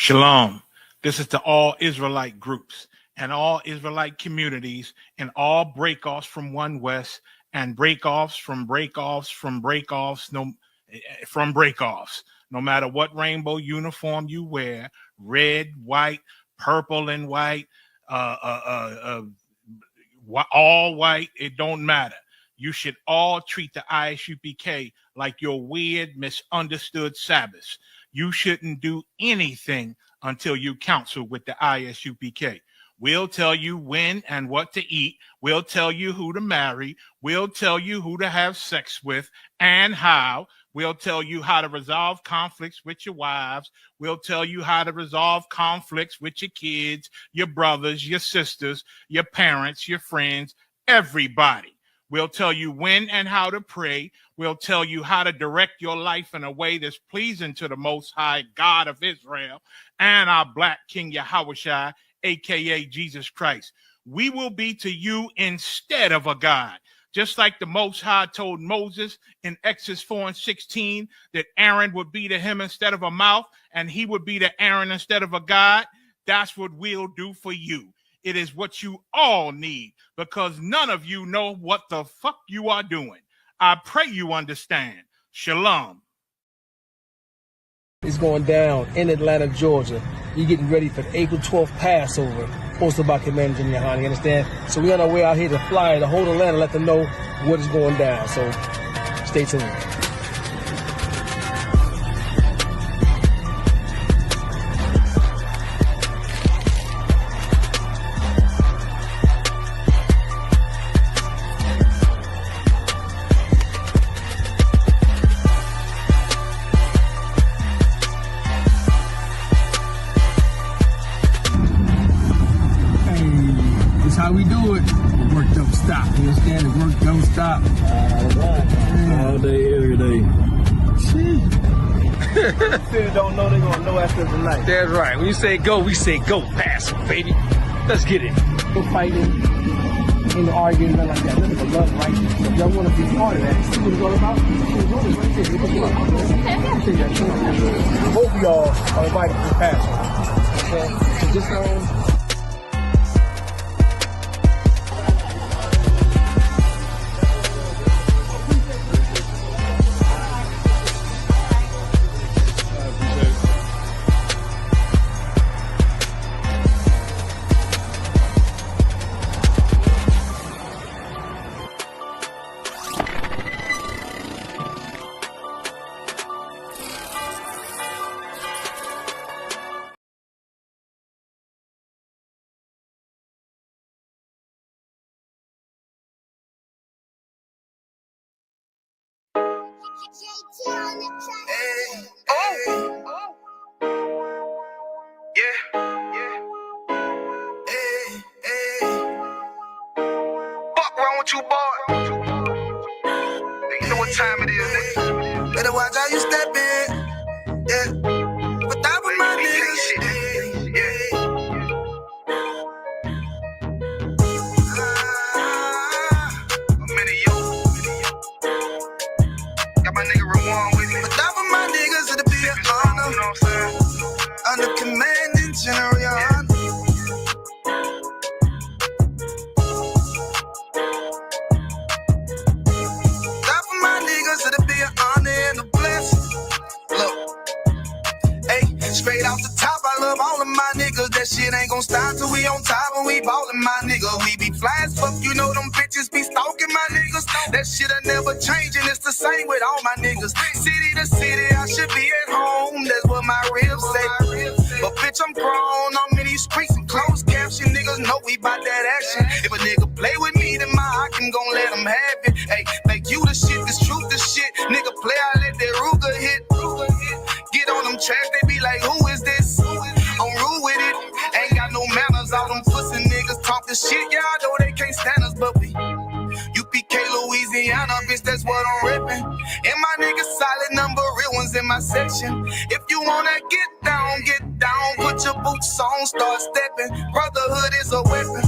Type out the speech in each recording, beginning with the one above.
Shalom. This is to all Israelite groups and all Israelite communities and all breakoffs from One West and breakoffs from breakoffs, no matter what rainbow uniform you wear, red, white, purple and white, all white, it don't matter. You should all treat the Isupk like your weird, misunderstood Sabbaths. You shouldn't do anything until you counsel with the Isupk. We'll tell you when and what to eat. We'll tell you who to marry. We'll tell you who to have sex with and how. We'll tell you how to resolve conflicts with your wives. We'll tell you how to resolve conflicts with your kids, your brothers, your sisters, your parents, your friends, everybody. We'll tell you when and how to pray. We'll tell you how to direct your life in a way that's pleasing to the Most High God of Israel and our Black King Yahushua, a.k.a. Jesus Christ. We will be to you instead of a God. Just like the Most High told Moses in Exodus 4:16 that Aaron would be to him instead of a mouth and he would be to Aaron instead of a God, that's what we'll do for you. It is what you all need because none of you know what the fuck you are doing. I pray you understand. Shalom. It's going down in Atlanta, Georgia. You're getting ready for the April 12th Passover, hosted by Commander Yohani, you understand? So we're on our way out here to fly the whole Atlanta, let them know what is going down. So stay tuned. How we do it? The work don't stop. You understand? The work don't stop. All day, every day. Still don't know, they're gonna know after tonight. That's right. When you say go, we say go. Pass, baby. Let's get it. No fighting, ain't no arguing, nothing like that. Nothing but love, right? If y'all want to be part of that, see what it's all about? Both of y'all are invited to the Passover. Okay? So just Hey, oh, yeah, hey, fuck wrong with you, boy? You know what time it is, nigga. Better watch how you step in, yeah. But that was my niggas, yeah. I'm in a yo. Got my nigga Rawan with me. But that was my niggas, it'll be an honor. You know what I'm saying? Under commanding General Yohani. That for my niggas, it'll be an honor and a blessing. Look, hey, straight off the top, I love all of my niggas. That shit ain't gon' stop till we on top and we ballin', my nigga. We be fly as fuck, you know them bitches be stalking my niggas. That shit'll never change and it's the same with all my niggas. City to city, I should be at home. That's what my ribs say. But bitch, I'm grown. I'm in these streets and closed caption. Niggas know we bout that action. If a nigga play with me, then my hockin' gon' let him have it. Hey, make you the shit, this truth the shit. Nigga play, I let that Ruger hit. Get on them tracks, they be like, who is this? I'm rude with it. Ain't got no manners. All them pussy niggas talk the shit. Yeah, I know they can't stand us, but we Isupk Louisiana, bitch, that's what I'm rippin'. And my niggas solid number, real ones in my section. If you wanna get down, put your boots on, start stepping. Brotherhood is a weapon.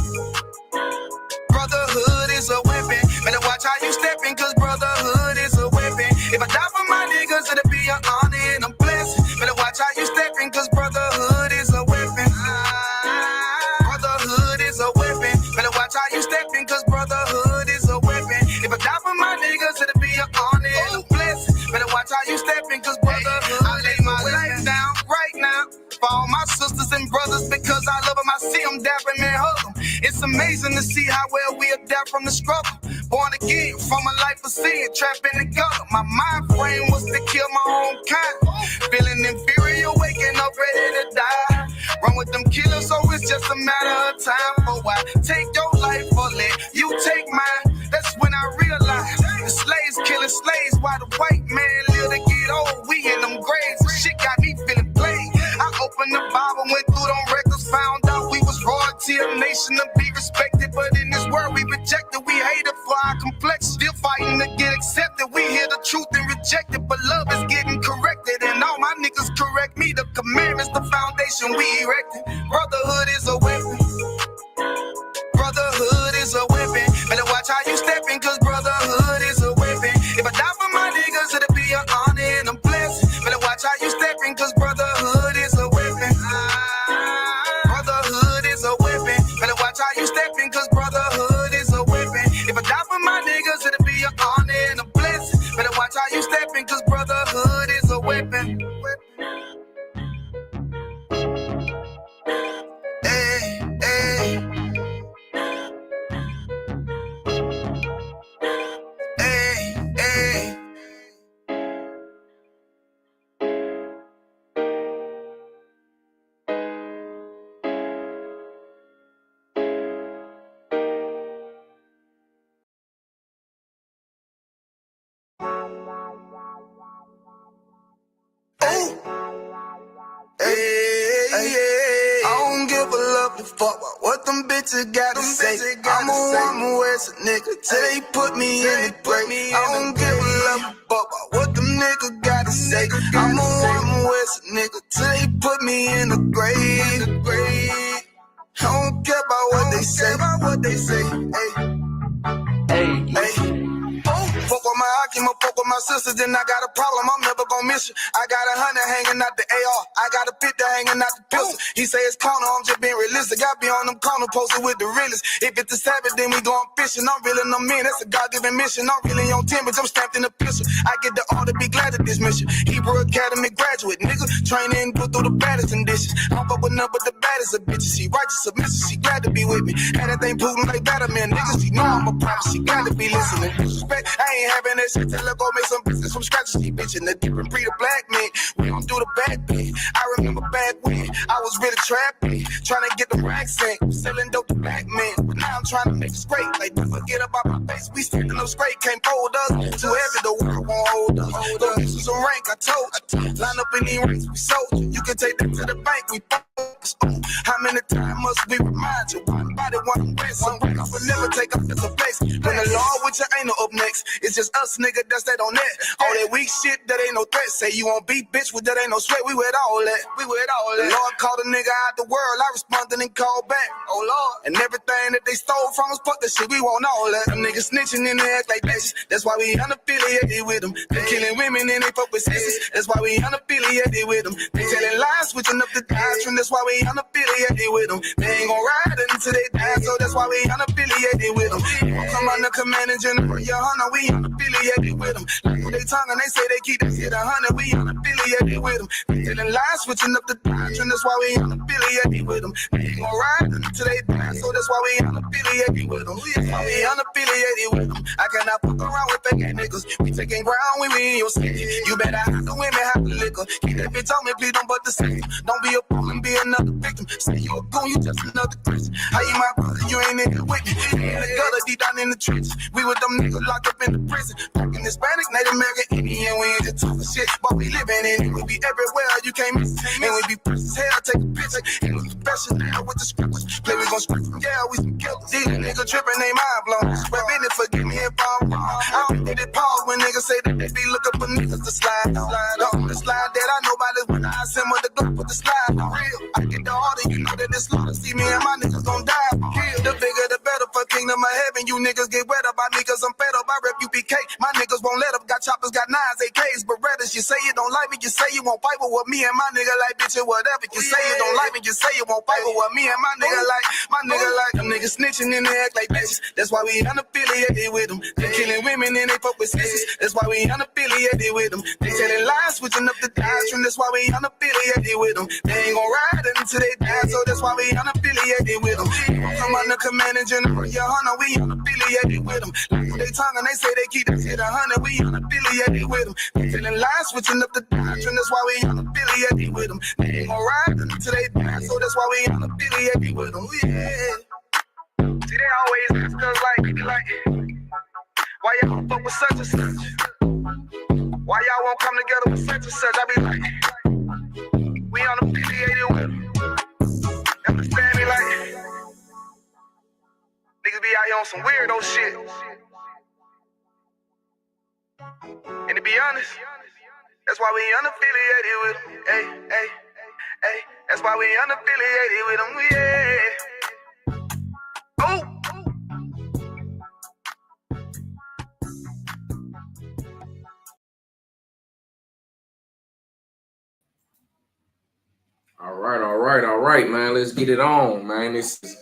Brotherhood is a weapon. Better watch how you stepping, cause brotherhood is a weapon. If I die for my niggas, it'll be an honor and a blessing. Better watch how you stepping, cause brotherhood for all my sisters and brothers because I love them. I see them dapping and hug them. It's amazing to see how well we adapt from the struggle. Born again from a life of sin, trapped in the gutter. My mind frame was to kill my own kind. Feeling inferior, waking up ready to die. Run with them killers, so it's just a matter of time. For I take your life or let you take mine. That's when I realized the slaves killing slaves while the white man live to get old. We in them graves, and shit got me feeling played. I opened the Bible, went through them records, found out we was royalty, a nation to be respected. But in this world we rejected, we hated for our complexion. Still fighting to get accepted. We hear the truth and reject it, but love is getting corrected. And all my niggas correct me. The commandments, the foundation we erected. Brotherhood is a weapon. Brotherhood is a weapon. Better watch how you stepping, cause brotherhood is a weapon. If I die for my niggas, it'll be an honor and a blessing. Better watch how you stepping, cause brotherhood is a weapon. Brotherhood is a weapon. Better watch how you stepping, cause brotherhood is a weapon. If I die for my niggas, it'll be an honor and a blessing. Better watch how you stepping, cause brotherhood is a weapon. Hey, hey. Fuck what them bitches gotta say. I'm a West nigga till they put me in the grave. I don't give a love fuck what them niggas gotta say. I'm a West nigga till they put me in the grave. I don't care about what they say. Hey. Fuck with my Akima, fuck with my sisters, then I got a problem, I'm never gonna miss you. I got 100 hanging out the AR, I got a 50 hanging out the pistol. He say it's corner, I'm just being realistic. I be on them corner posted with the realest. If it's the Sabbath, then we going fishing. I'm reeling them in, that's a God-given mission. I'm really on 10, but I'm stamped in the pistol. I get the order, be glad of this mission. Hebrew Academy graduate, nigga. Training, go through the baddest conditions. I don't fuck with none but the baddest of bitches. She righteous, submissive, she glad to be with me. Had that thing Putin like Batman, niggas. She know I'm a prophet, she glad to be listening. Disrespect, I ain't having that shit. Tell her go make some business from scratch. She bitchin' the different breed of black men. We don't do the bad thing. I remember back when I was really trapping, trying to get the racks in, selling dope to black men. But now I'm trying to make it straight. Like, don't forget about my face. We standing up straight, can't fold us. Too heavy, the world won't hold us. Go get you some rank, I told you. Line up in these ranks, we sold you. You can take that to the bank, we focus on. How many times must we remind you? One body, one breath, some break off, but never take up as a place. When the law with you ain't no up next, it's just us, nigga, that's that on that. All that weak shit, that ain't no threat. Say you won't beat, bitch, with that ain't no sweat. We with all that. The Lord called a nigga out the world. I responded and called back. Oh Lord. And everything that they stole from us, fuck that shit. We want all that. Them niggas snitching and they act like bitches. That's why we unaffiliated with them. They killing women and they fuck with sisters. That's why we unaffiliated with them. They telling lies, switching up the doctrine. That's why we unaffiliated with them. They ain't gon' ride until they die, so that's why we unaffiliated with them. Come on the commanding general, your honor, we unaffiliated with them. Like they tongue and they say they keep that shit 100, we unaffiliated with them. They telling lies, switching up the doctrine. That's why we unaffiliated with them. They ain't gon' ride until they die, so that's why we unaffiliated with them. That's why we unaffiliated with them. I cannot fuck around with fake niggas. We taking ground when we in your city. You better have the women, have the liquor. Keep that bitch on me, please don't but the same. Don't be a fool and be another victim. Say you a goon, you just another Christian. How you my brother, you ain't in the with me. In the gutter, deep down in the trenches. We with them niggas locked up in the prison. Fucking Hispanic, Native American, Indian. We ain't just talking shit, but we living in it. We be everywhere, you can't miss it. And we be precious hell, take a picture. And we special now with the scriptures. Play, we gon' scream, yeah, we some killers. These niggas tripping, they mind blown. Rap in it, forgive me if I'm wrong. I don't think they pause when niggas say that they be looking for niggas to slide on. The slide that I know about is when I assemble the Glock with the slide for real. I get the order, you know that it's slaughter. See me and my niggas gon' die for real. The bigger the better for King kingdom of heaven. You niggas get wet up by me cause I'm fed up. I rep UPK. My niggas won't let up. Got choppers, got nines, AKs, Berettas. You say you don't like me, you say you won't fight with me and my nigga like bitch or whatever. You say you don't like me, you say you won't fight with me and my nigga like them niggas snitching and they act like bitches. That's why we unaffiliated with them. They killing women and they fuck with sisters. That's why we unaffiliated with them. They telling lies, switching up the doctrine. That's why we unaffiliated with them. They ain't gon' ride until they die, so that's why we unaffiliated with them. Come on the command and general, your hunter, we unaffiliated with them. Like they tongue and they say they keep us hit 100, we unaffiliated with them. They telling lies, switching up the doctrine. That's why we unaffiliated with them. They ain't gon' ride until they die, so that's why we unaffiliated with them. Yeah. See, they always ask us like, why y'all fuck with such and such? Why y'all won't come together with such and such? I be like, we unaffiliated with them. Understand me like, niggas be out here on some weirdo shit. And to be honest, that's why we unaffiliated with them. Hey, that's why we unaffiliated with them. Yeah. Oh. All right, man. Let's get it on, man. This is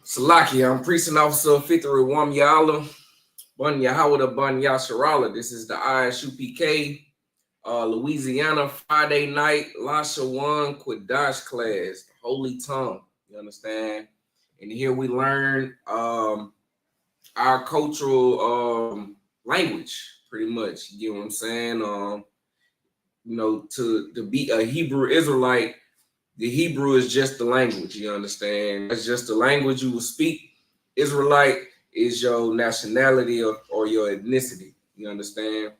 Salaki. I'm precinct officer 53 Wam Yala. Bun Yahawada Bun Yasharala. This is the Isupk Louisiana Friday night Lashawan Qadash class, the Holy Tongue. You understand? And here we learn our cultural language, pretty much. You get what I'm saying? You know, to be a Hebrew Israelite, the Hebrew is just the language, you understand? That's just the language you will speak. Israelite is your nationality or your ethnicity, you understand?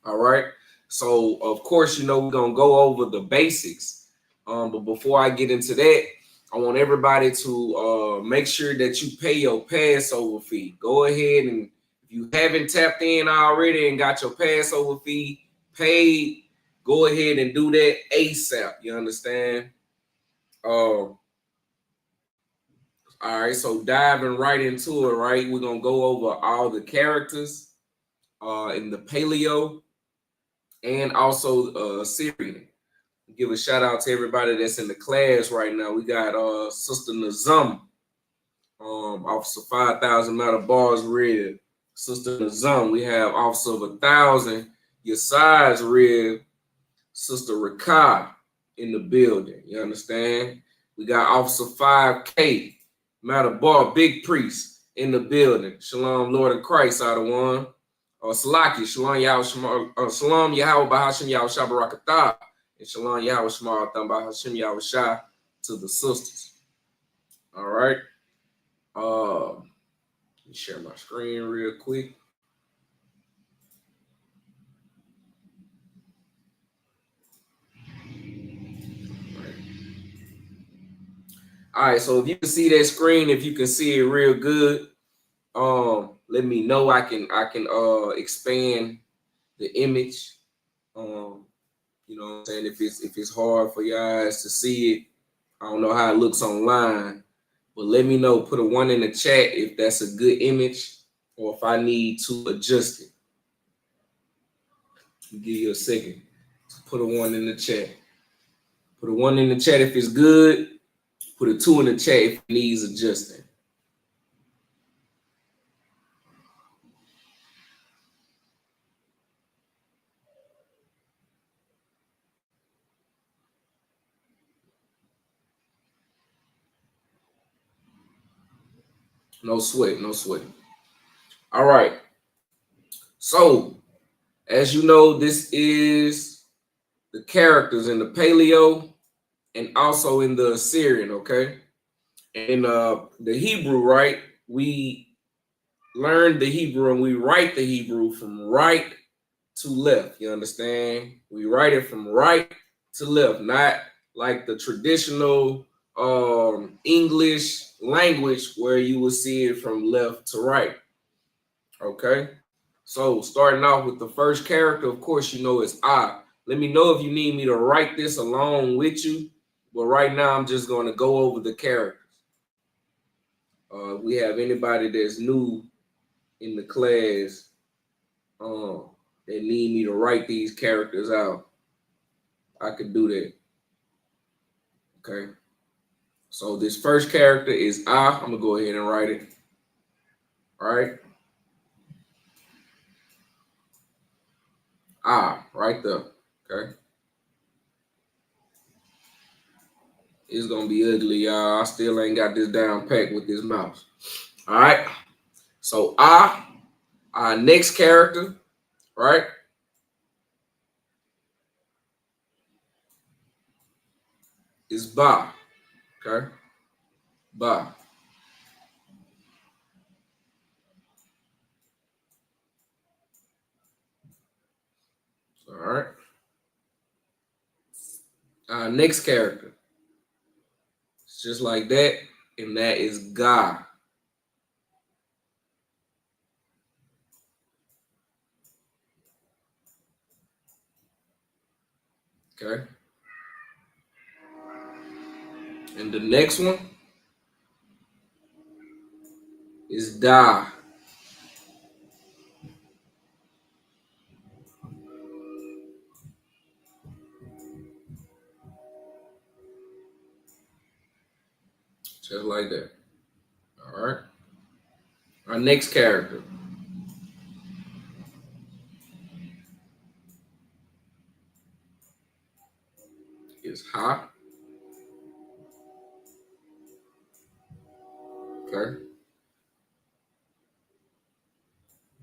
All right? So, of course, you know, we're going to go over the basics. But before I get into that, I want everybody to make sure that you pay your Passover fee. Go ahead, and if you haven't tapped in already and got your Passover fee paid, go ahead and do that ASAP. You understand? All right, so diving right into it, right? We're going to go over all the characters in the Paleo and also Syrian. Give a shout out to everybody that's in the class right now. We got Sister Nazum, Officer 5,000 Metal Bars Red. Sister Nazum. We have Officer of 1,000, Yasai's Red. Sister Rakah in the building. You understand? We got Officer 5K, Matabar, Big Priest in the building. Shalom, Lord of Christ, out of one. Salaki, Shalom Yahweh, Shalom Yahweh Bahashim Yahweh Shabarakatah, and Shalom Yahweh Shemar Thumb Bahashim Yahweh Shah to the sisters. All right. Let me share my screen real quick. All right, so if you can see that screen, if you can see it real good, let me know. I can expand the image. You know what I'm saying? If it's hard for you guys to see it, I don't know how it looks online, but let me know. Put a 1 in the chat if that's a good image or if I need to adjust it. I'll give you a second to put a 1 in the chat. Put a 1 in the chat if it's good. Put a 2 in the chat if it needs adjusting. No sweat, no sweat. All right. So, as you know, this is the characters in the Paleo and also in the Assyrian, okay? In the Hebrew, right? We learn the Hebrew and we write the Hebrew from right to left. You understand? We write it from right to left, not like the traditional English language where you will see it from left to right. Okay, so starting off with the first character, of course, you know it's I. Let me know if you need me to write this along with you, but right now I'm just going to go over the characters. We have anybody that's new in the class that need me to write these characters out, I could do that. Okay. So this first character is I. I'm gonna go ahead and write it. All right. I, right there. Okay. It's gonna be ugly, y'all. I still ain't got this down packed with this mouse. All right. So our next character, right? Is Ba. Okay. Ba. All right. Our next character. It's just like that, and that is Ga. Okay. And the next one is Da. Just like that. All right. Our next character is Ha. Okay.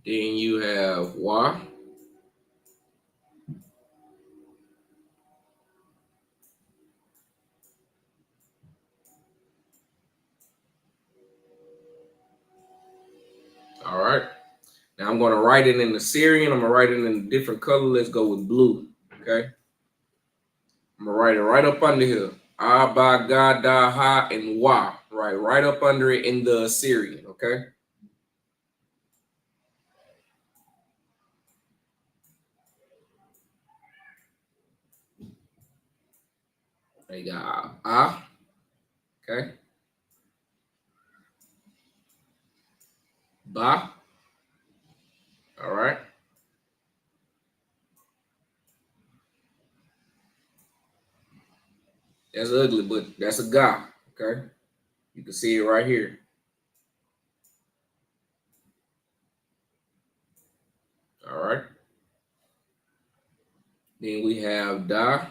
Then you have Wa. All right. Now I'm going to write it in the Syrian. I'm going to write it in a different color. Let's go with blue. Okay. I'm going to write it right up under here. Ba, Ga, Da, Ha, and Wa. Right up under it in the Syrian. Okay. There you got Ah. Okay. Ba. All right. That's ugly, but that's a Ga. Okay. You can see it right here. All right. Then we have Da.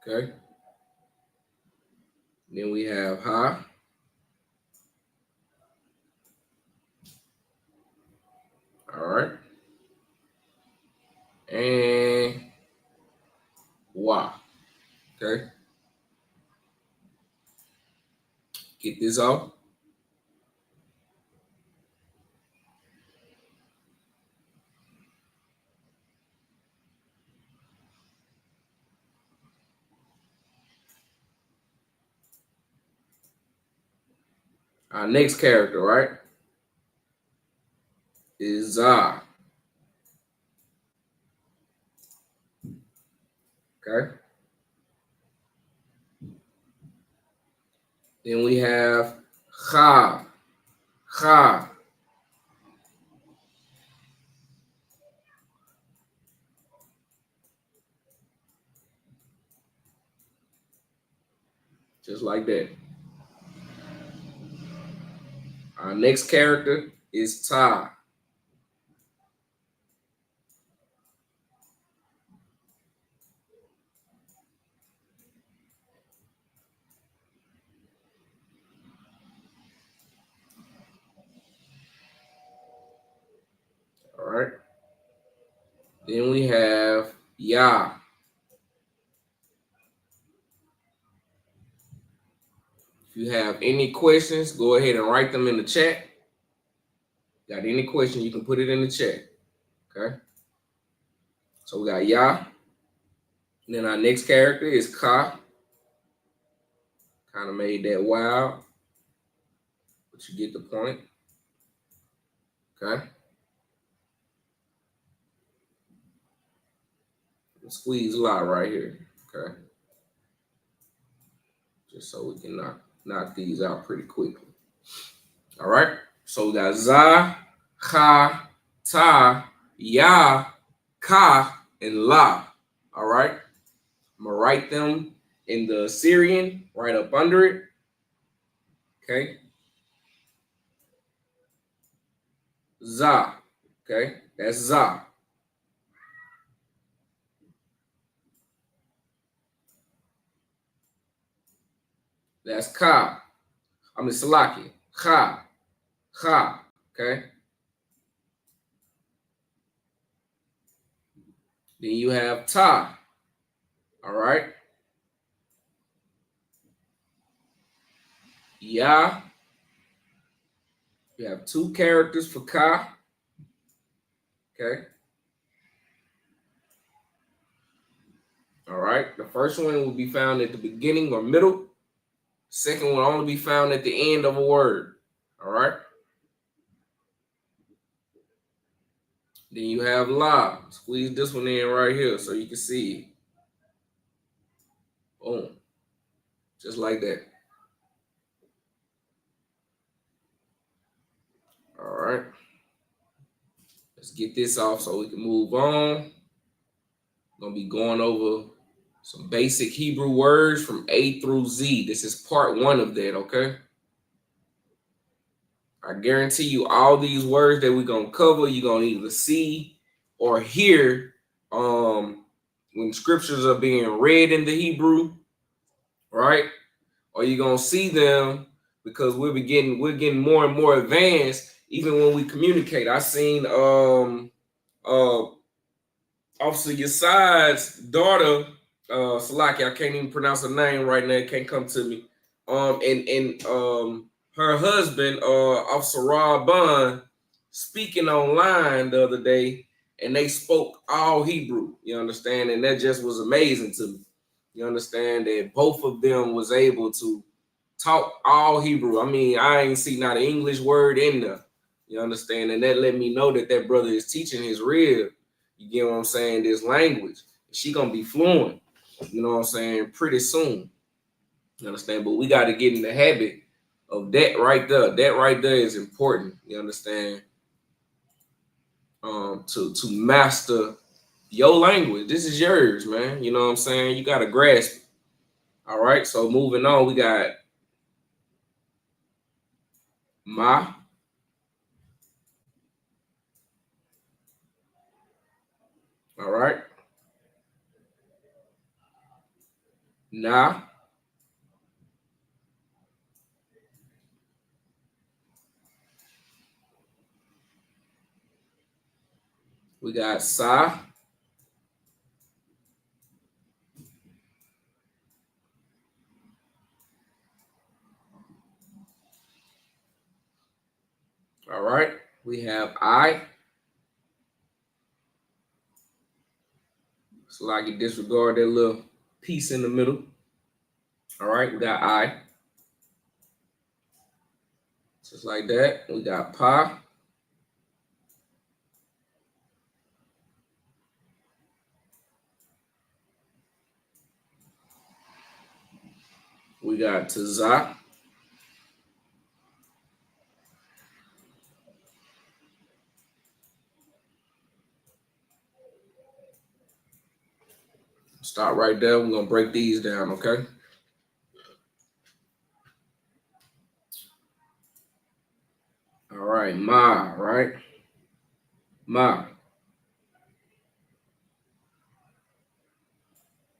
Okay. Then we have Ha. All right. And Wa. Okay. Get this off. Our next character, right, is Za. Okay. Then we have Ha. Ha. Just like that. Our next character is Ta. All right. Then we have Ya. If you have any questions, go ahead and write them in the chat. Got any question, you can put it in the chat. Okay. So we got Ya. And then our next character is Ka. Kind of made that wild, but you get the point. Okay. Squeeze a lot right here. Okay. Just so we can knock these out pretty quickly. All right. So we got za, cha, ta, ya, ka, and la. All right. I'm gonna write them in the Syrian right up under it. Okay. Za. Okay. That's za. That's ka. I mean salaki. Cha. Cha. Okay. Then you have ta. All right. Ya. You have 2 characters for ka. Okay. All right. The first one will be found at the beginning or middle. Second one will only be found at the end of a word. All right. Then you have la. Squeeze this one in right here so you can see it. Boom. Just like that. All right. Let's get this off so we can move on. I'm going to be going over some basic Hebrew words from A through Z. This is part 1 of that, okay? I guarantee you all these words that we're going to cover, you're going to either see or hear when scriptures are being read in the Hebrew, right? Or you're going to see them because we're getting more and more advanced even when we communicate. I seen Officer Yasad's daughter, Salaki, I can't even pronounce her name right now, it can't come to me. And her husband, Officer Rob Bond, speaking online the other day, and they spoke all Hebrew, you understand? And that just was amazing to me. You understand that both of them was able to talk all Hebrew. I mean, I ain't see not an English word in there. You understand? And that let me know that that brother is teaching his real. You get what I'm saying? This language. She gonna be fluent. You know what I'm saying? Pretty soon. You understand? But we got to get in the habit of that right there. That right there is important. You understand? To master your language. This is yours, man. You know what I'm saying? You got to grasp it. All right. So moving on, we got ma. All right. Na. We got sa. All right. We have I. So like you disregard that little piece in the middle. All right. We got I. Just like that. We got pa. We got taza. Stop right there. We're going to break these down, okay? All right, ma, right? Ma.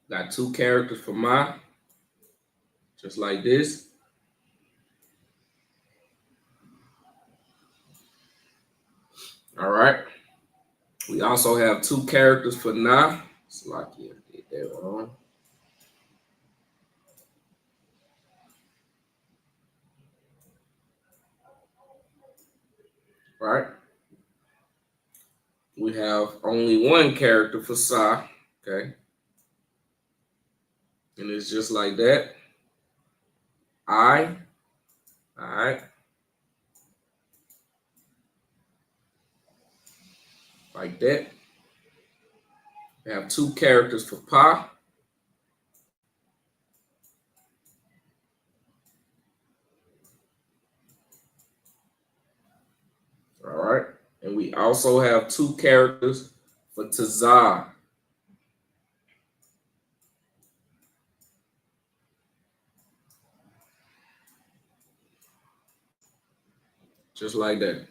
Got 2 characters for ma, just like this. All right. We also have 2 characters for na. It's like you did that wrong. Right. We have only 1 character for sa, okay? And it's just like that. I. All right. Like that. We have 2 characters for pa. All right. And we also have 2 characters for Tazah. Just like that.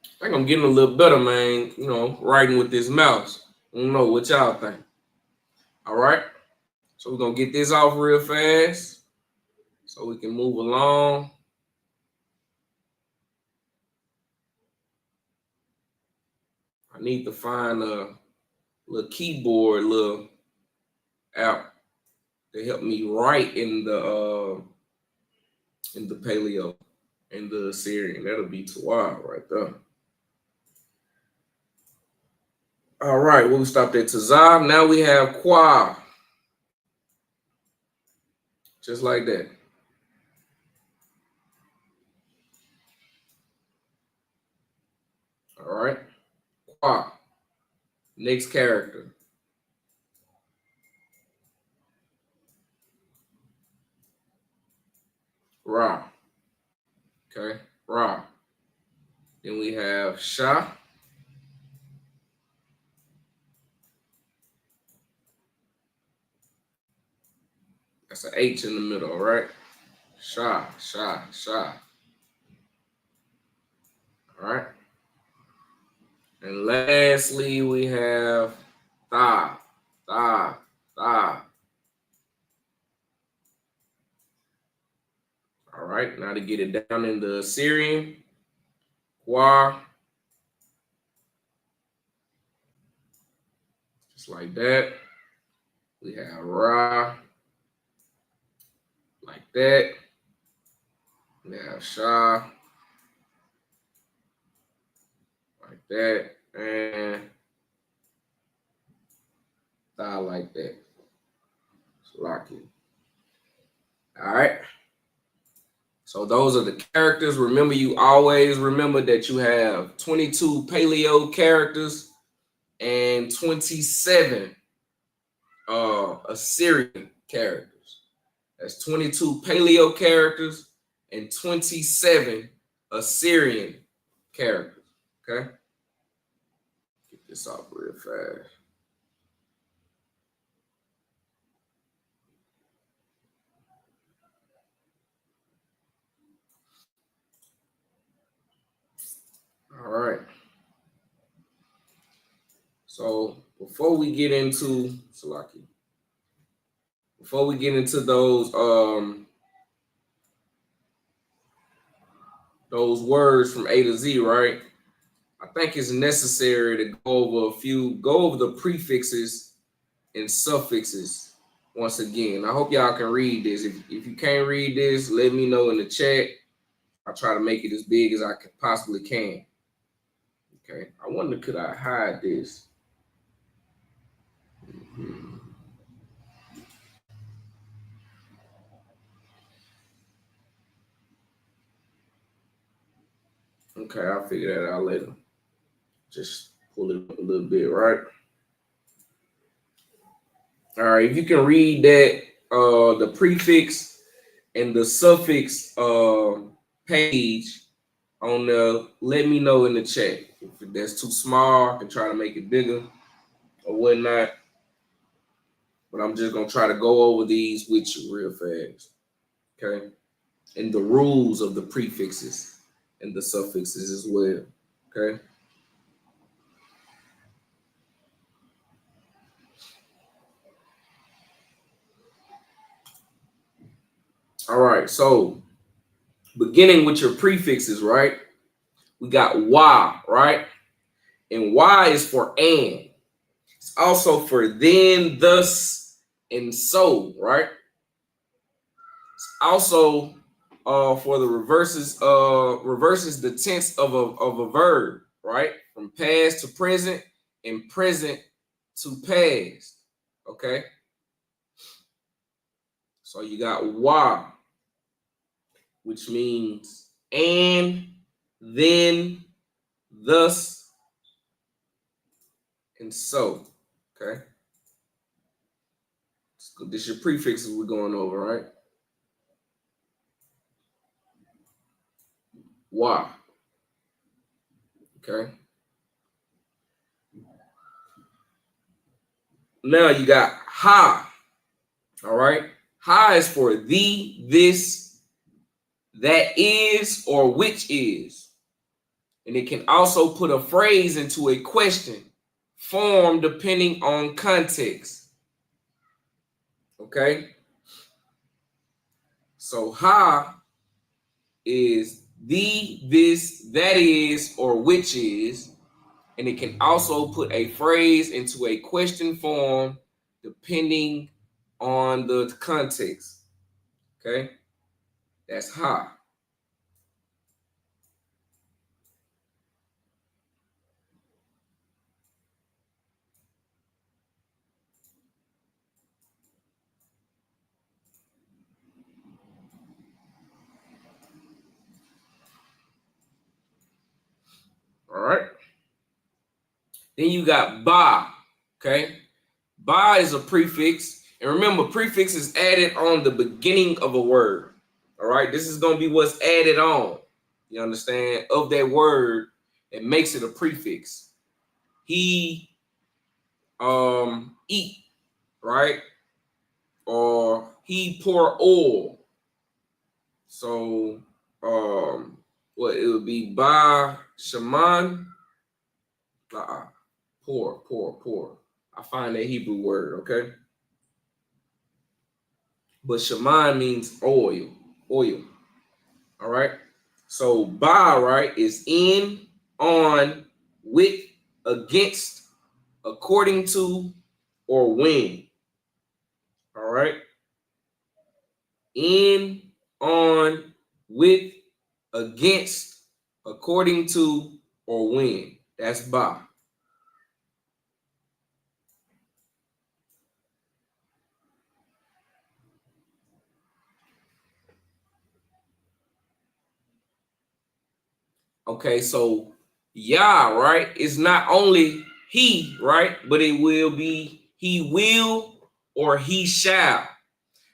I think I'm getting a little better, man, you know, writing with this mouse. I don't know what y'all think. All right. So we're going to get this off real fast so we can move along. I need to find a little keyboard, little app to help me write in the Paleo, in the Assyrian. That'll be too wild right there. All right, we stopped at Tazah. Now we have Qua. Just like that. All right. Qua. Next character. Ra. Okay. Ra. Then we have Sha. That's an H in the middle, all right? Sha, Sha, Sha. All right. And lastly, we have Tha, Tha, Tha. All right. Now to get it down in the Assyrian, Qua. Just like that. We have Ra. Like that. We have Sha. Like that. And Tha like that. So lock it. All right. So those are the characters. Remember, you always remember that you have 22 Paleo characters and 27 Assyrian characters. That's 22 Paleo characters and 27 Assyrian characters. Okay? Get this off real fast. All right. So before we get into Salaki, before we get into those words from A to Z, right? I think it's necessary to go over the prefixes and suffixes once again. I hope y'all can read this. If you can't read this, let me know in the chat. I'll try to make it as big as I possibly can. Okay. I wonder, could I hide this? Mm-hmm. Okay, I'll figure that out later. Just pull it up a little bit, right? All right, if you can read that, the prefix and the suffix page on the, let me know in the chat. If that's too small, I can try to make it bigger or whatnot. But I'm just gonna try to go over these with you real fast, okay? And the rules of the prefixes and the suffixes as well, okay? All right, so beginning with your prefixes, right? We got wa, right? And Y is for and. It's also for then, thus, and so, right? It's also for the reverses the tense of a verb, right? From past to present and present to past. Okay. So you got wa, which means and, then, thus, and so. Okay. So this is your prefixes we're going over, right? Wa. Okay. Now you got ha. All right. Ha is for the, this, that is, or which is. And it can also put a phrase into a question form depending on context. Okay. So ha is the, this, that is, or which is. And it can also put a phrase into a question form depending on the context. Okay. That's ha. All right. Then you got ba. Okay. Ba is a prefix. And remember, prefix is added on the beginning of a word. All right. This is going to be what's added on. You understand? Of that word, it makes it a prefix. He eat, right? Or he pour oil. So what it would be ba shaman. Pour. I find that Hebrew word, okay? But shaman means oil. All right. So ba, right, is in, on, with, against, according to, or when. All right. In, on, with, against, according to, or when. That's ba. Okay, so Yah, right, is not only he, right, but it will be he will or he shall.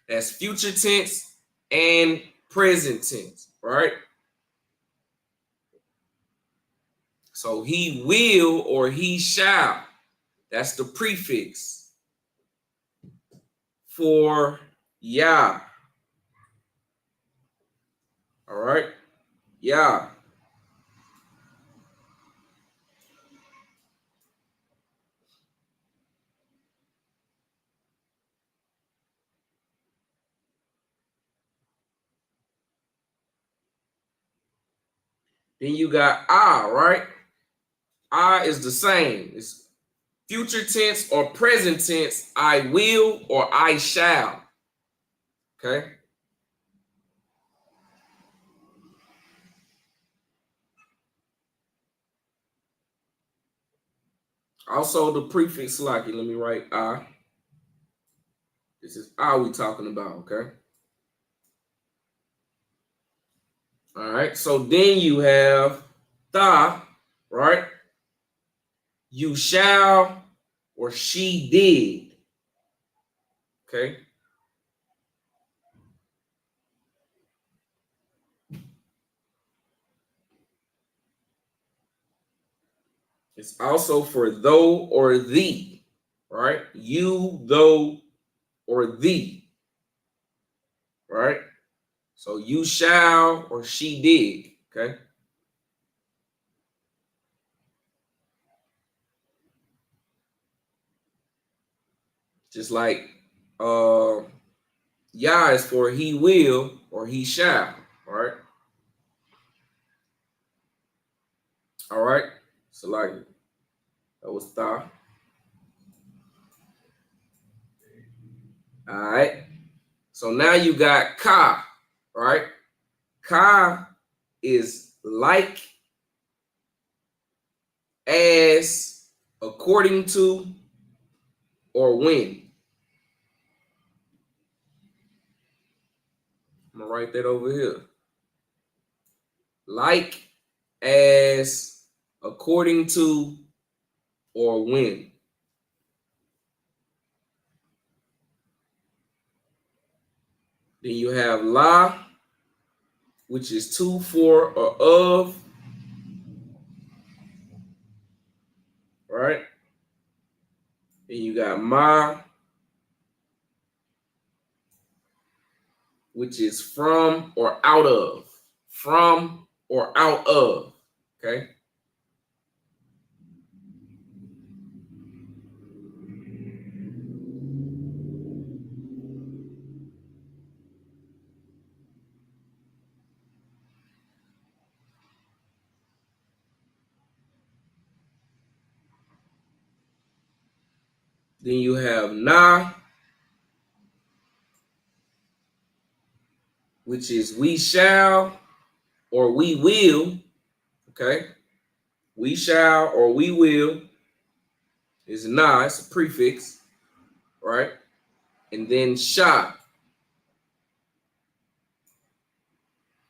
That's future tense and present tense, right? So he will or he shall. That's the prefix for Yah. All right, Yah. Then you got I, right? I is the same. It's future tense or present tense. I will or I shall. Okay. Also, the prefix Slaki. Let me write I. This is I we talking about, okay? All right. So then you have tha, right? You shall or she did. Okay. It's also for though or thee, right? You, though, or thee, right? So you shall or she did, okay? Just like Yah is for he will or he shall, all right? All right, so like that was tha. All right. So now you got ka, right? Ka is like, as, according to, or when. I'm gonna write that over here. Like, as, according to, or when. Then you have la, which is to, for, or of. right? Then you got ma, which is from or out of. From or out of, okay? Then you have na, which is we shall or we will, okay? We shall or we will is na, it's a prefix, right? And then sha,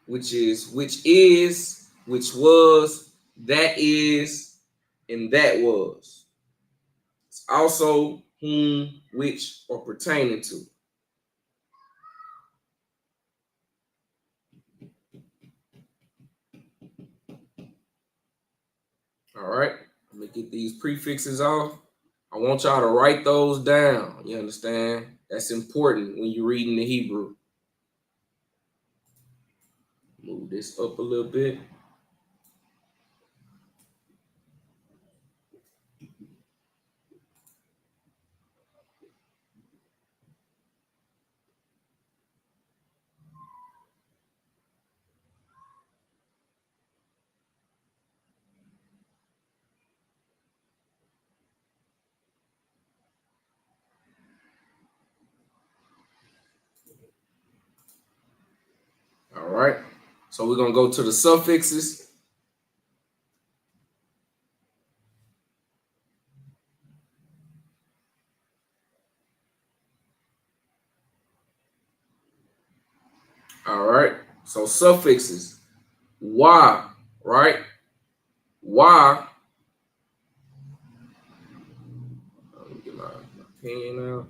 which is, which was, that is, and that was. It's also whom, which, or pertaining to. All right, let me get these prefixes off. I want y'all to write those down. You understand? That's important when you're reading the Hebrew. Move this up a little bit. All right, so we're gonna go to the suffixes. All right, so suffixes. Wa, right? Wa. Let me get my pen out.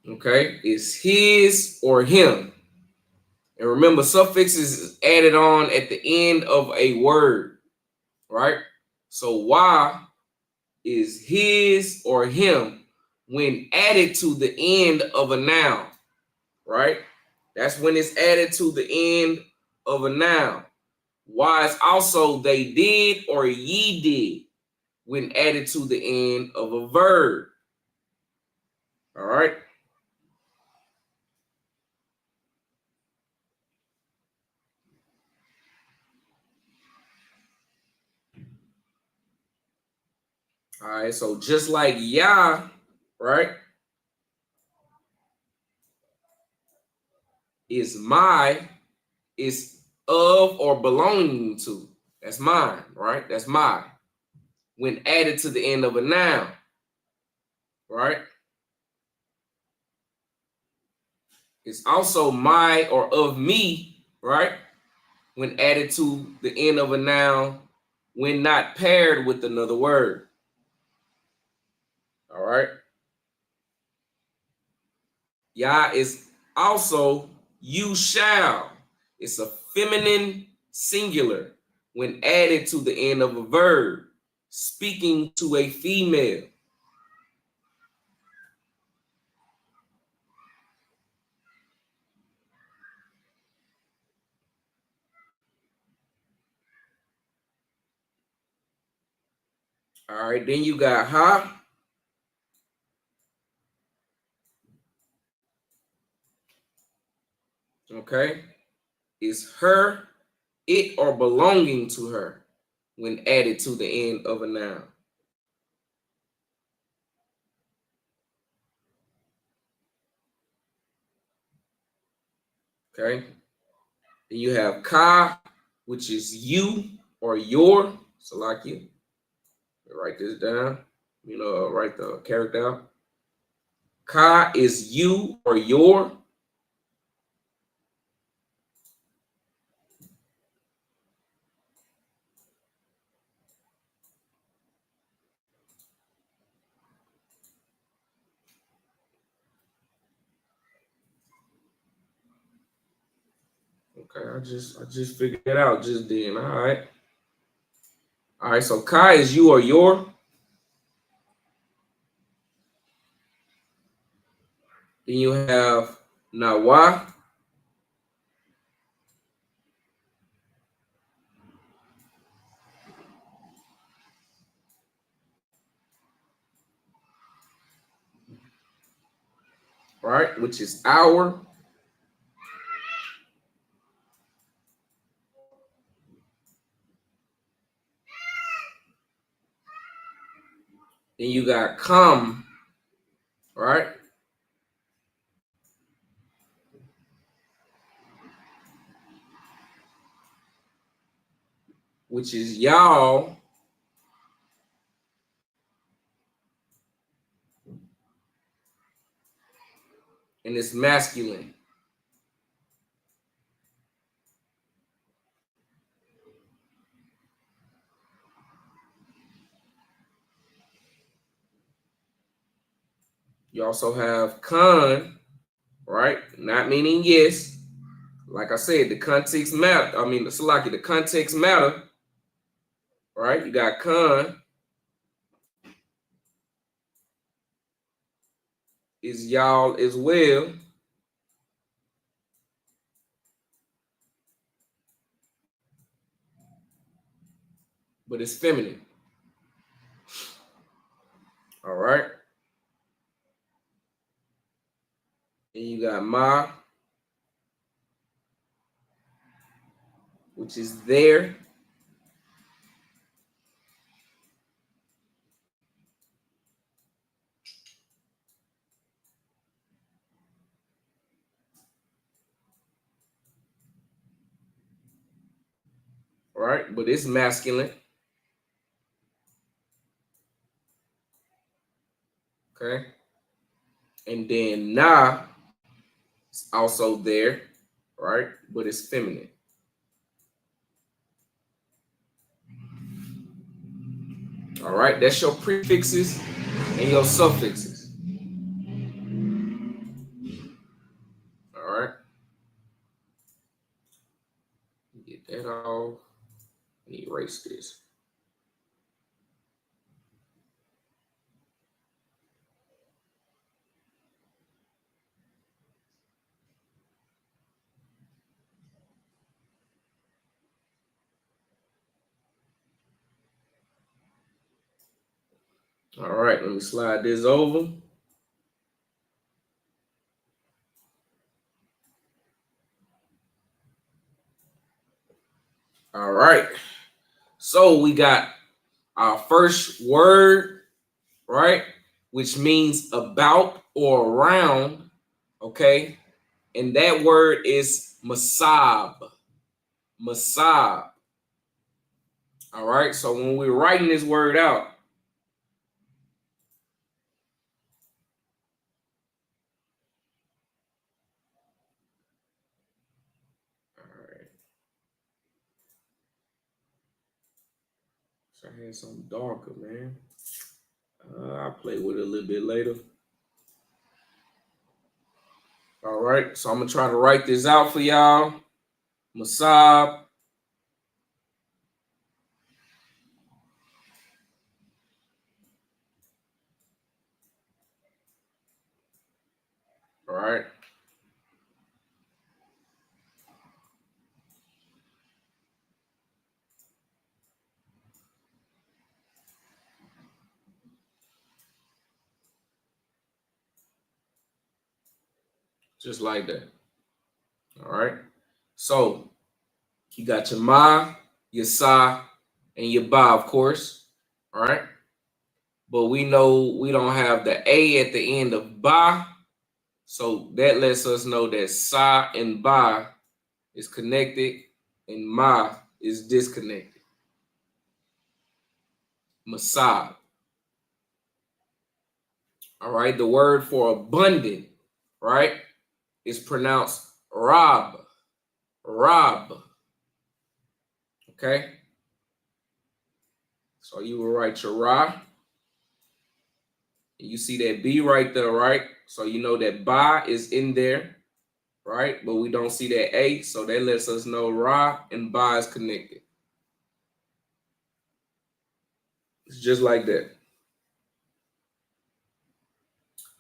Okay, is his or him. And remember, suffixes is added on at the end of a word, right? So why is his or him when added to the end of a noun, right? That's when it's added to the end of a noun. Why is also they did or ye did when added to the end of a verb. All right. All right, so just like Yah, right, is my, is of or belonging to. That's mine, right? That's my. When added to the end of a noun, right? It's also my or of me, right? When added to the end of a noun, when not paired with another word. All right. Yah is also you shall. It's a feminine singular when added to the end of a verb, speaking to a female. All right, then you got ha. Okay, is her, it, or belonging to her when added to the end of a noun. Okay, then you have ka, which is you or your. So like you write this down, write the character out. Ka is you or your. Okay, I just figured it out just then. All right. All right, so Kai is you or your. Then you have Nawa. Right, which is our. Then you got come, right? Which is y'all. And it's masculine. You also have con, right? Not meaning yes. Like I said, the context matter. I mean, the context matter, right? You got con is y'all as well. But it's feminine. All right. And you got ma, which is there. Right, but it's masculine. Okay. And then na is also there, right? But it's feminine. All right, that's your prefixes and your suffixes. All right. Get that off and erase this. All right, let me slide this over. All right. So we got our first word, right? Which means about or around, okay? And that word is masab. Masab. All right. So when we're writing this word out, so I had something darker, man. I'll play with it a little bit later. All right, so I'm gonna try to write this out for y'all. Masab. All right. Just like that. All right. So you got your ma, your sa, and your ba, of course. All right. But we know we don't have the A at the end of ba. So that lets us know that sa and ba is connected and ma is disconnected. Masab. All right. The word for abundant, right, is pronounced rob. Rob. Okay. So you will write your ra. You see that B right there, right? So you know that ba is in there, right? But we don't see that A, so that lets us know Ra and Ba is connected. It's just like that.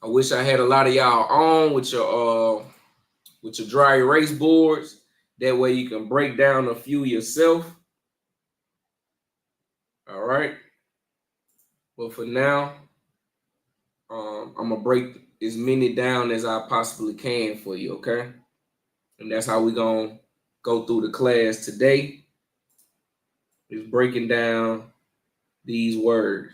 I wish I had a lot of y'all on with your dry erase boards. That way you can break down a few yourself. All right. But for now, I'm gonna break as many down as I possibly can for you, okay? And that's how we're gonna go through the class today. Is breaking down these words.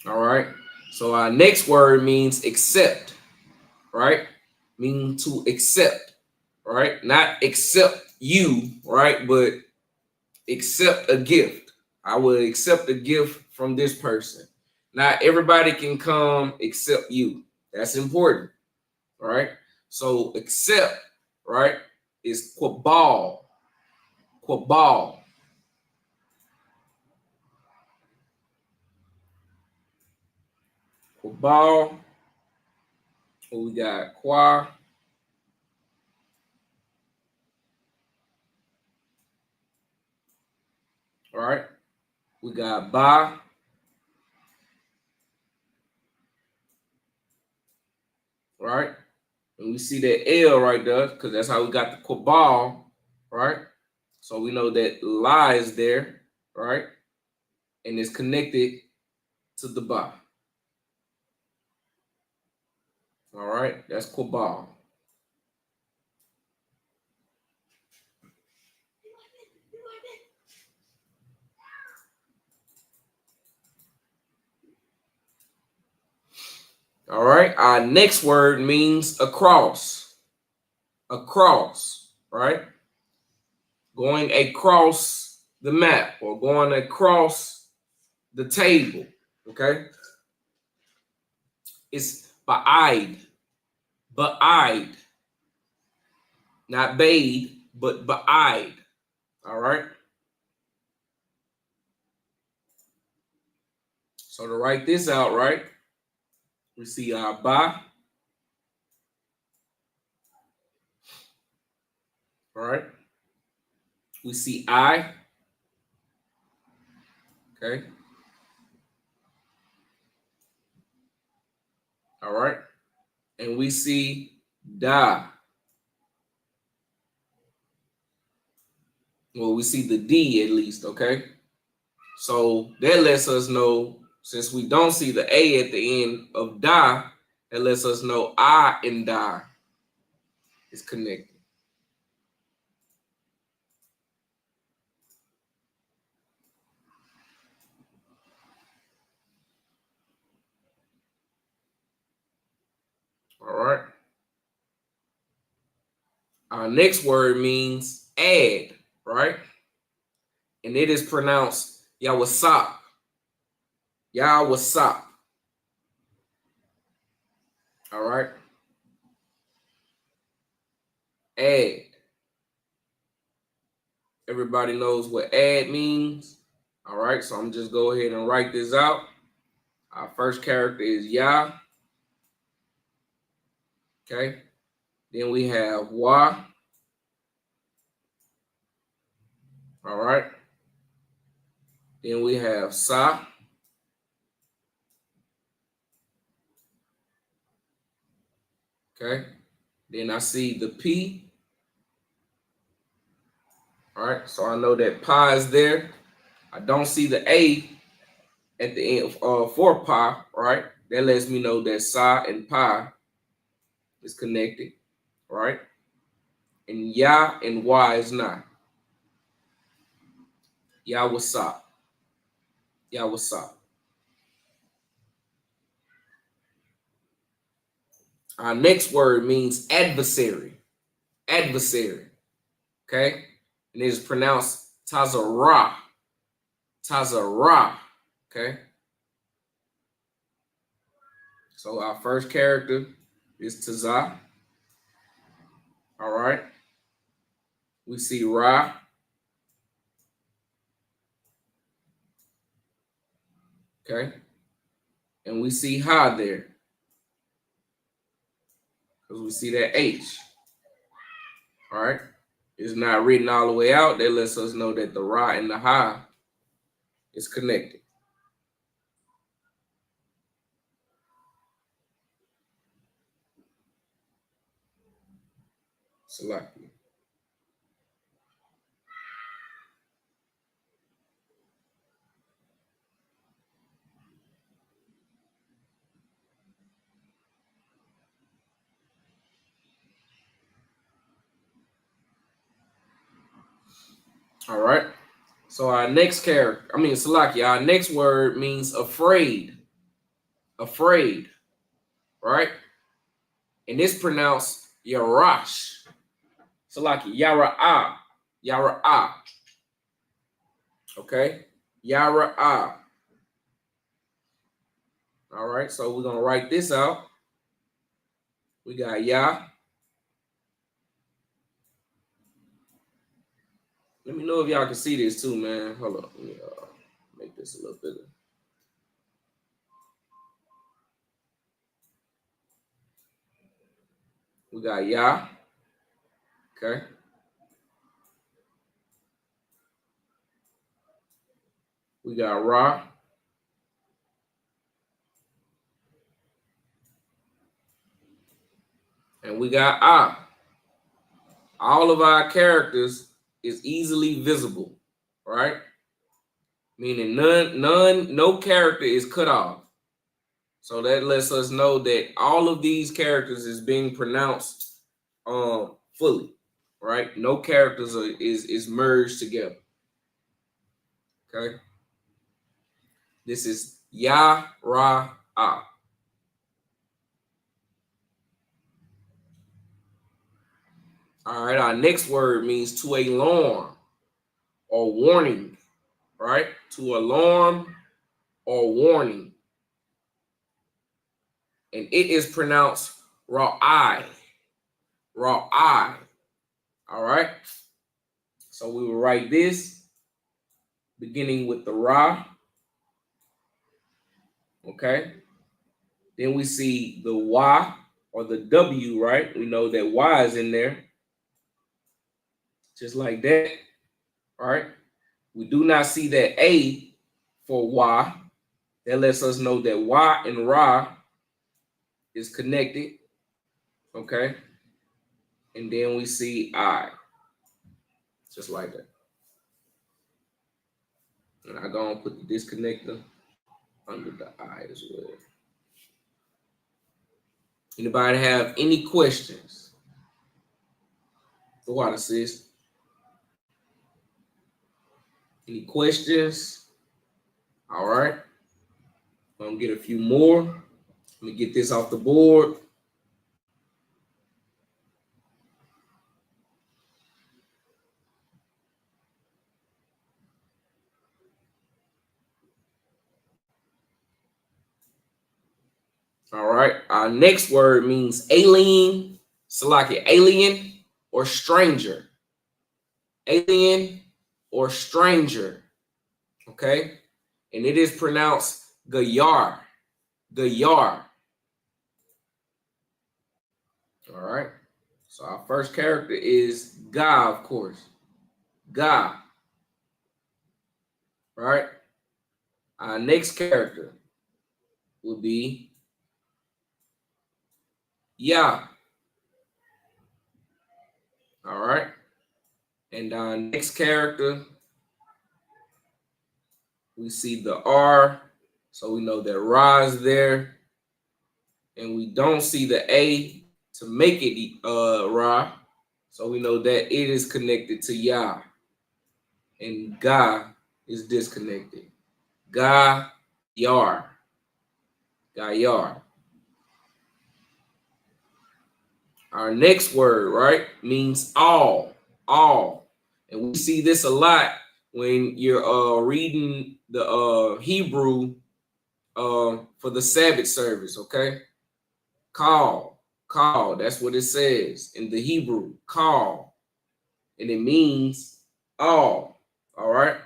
All right. So our next word means accept, right? Mean to accept, right? Not accept you, right? But accept a gift. I will accept a gift from this person. Not everybody can come except you. That's important, right? So accept, right, is quabal. Quabal. Quabal. We got qua. All right. We got ba. Right. And we see that L right there because that's how we got the quabal, right? So we know that la is there, right? And it's connected to the ba. All right, that's quabal. All right, our next word means across. Across, right? Going across the map or going across the table, okay? It's ba'id. Ba'id. Not bade, but ba'id. All right? So to write this out, right? We see our ba. All right? We see I. Okay? All right? And we see da. Well, we see the D at least, okay? So that lets us know, since we don't see the A at the end of da, that lets us know I and da is connected. All right. Our next word means add, right? And it is pronounced Yawasap. Yawasap. All right. Add. Everybody knows what add means. All right. So I'm just go ahead and write this out. Our first character is Ya. Okay. Then we have Wa. All right. Then we have Sa. Okay. Then I see the P. All right. So I know that pi is there. I don't see the A at the end for pi. Right. That lets me know that Sa and pi is connected. Right. And Ya and Y is not. Ya what's up? Ya what's up? Our next word means adversary. Adversary. Okay? And it is pronounced Tazarah. Tazarah. Okay? So our first character is Tazah. All right? We see Ra. Okay? And we see Ha there. because we see that H. All right. It's not written all the way out. That lets us know that the Ra and the Ha is connected. Salaki. All right. So our next character, Salaki, our next word means afraid. Afraid. Right? And it's pronounced Yarash. Salaki, Yara'ah. Yara'ah. Okay? Yara'ah. All right, so we're going to write this out. We got Ya. Let me know if y'all can see this too, man. Hold on. Let me make this a little bigger. We got Ya. Okay. We got Ra. And we got Ah. All of our characters is easily visible, right? Meaning no character is cut off. So that lets us know that all of these characters is being pronounced fully, right? No characters is merged together. Okay. This is Ya, Ra, Ah. All right, our next word means to alarm or warning, right? To alarm or warning. And it is pronounced Ra'ai. Ra'ai. All right. So we will write this beginning with the Ra. Okay. Then we see the Y or the W, right? We know that Y is in there. Just like that. All right. We do not see that A for Y. That lets us know that Y and Ra is connected. Okay. And then we see I. Just like that. And I go and put the disconnector under the I as well. Anybody have any questions? The water, sis. Any questions? All right. I'm gonna get a few more. Let me get this off the board. All right. Our next word means alien. Salaki, alien or stranger. Alien or stranger. Okay. And it is pronounced Gayar. Gayar. All right. So our first character is Ga, of course. Ga. Right. Our next character will be Ya. All right. And our next character, we see the R. So we know that Ra is there. And we don't see the A to make it Ra. So we know that it is connected to Ya. And Ga is disconnected. Ga Yar. Ga Yar. Our next word, right, means all. All. And we see this a lot when you're reading the Hebrew for the Sabbath service, okay? Call. Call. That's what it says in the Hebrew. Call. And it means all. All right?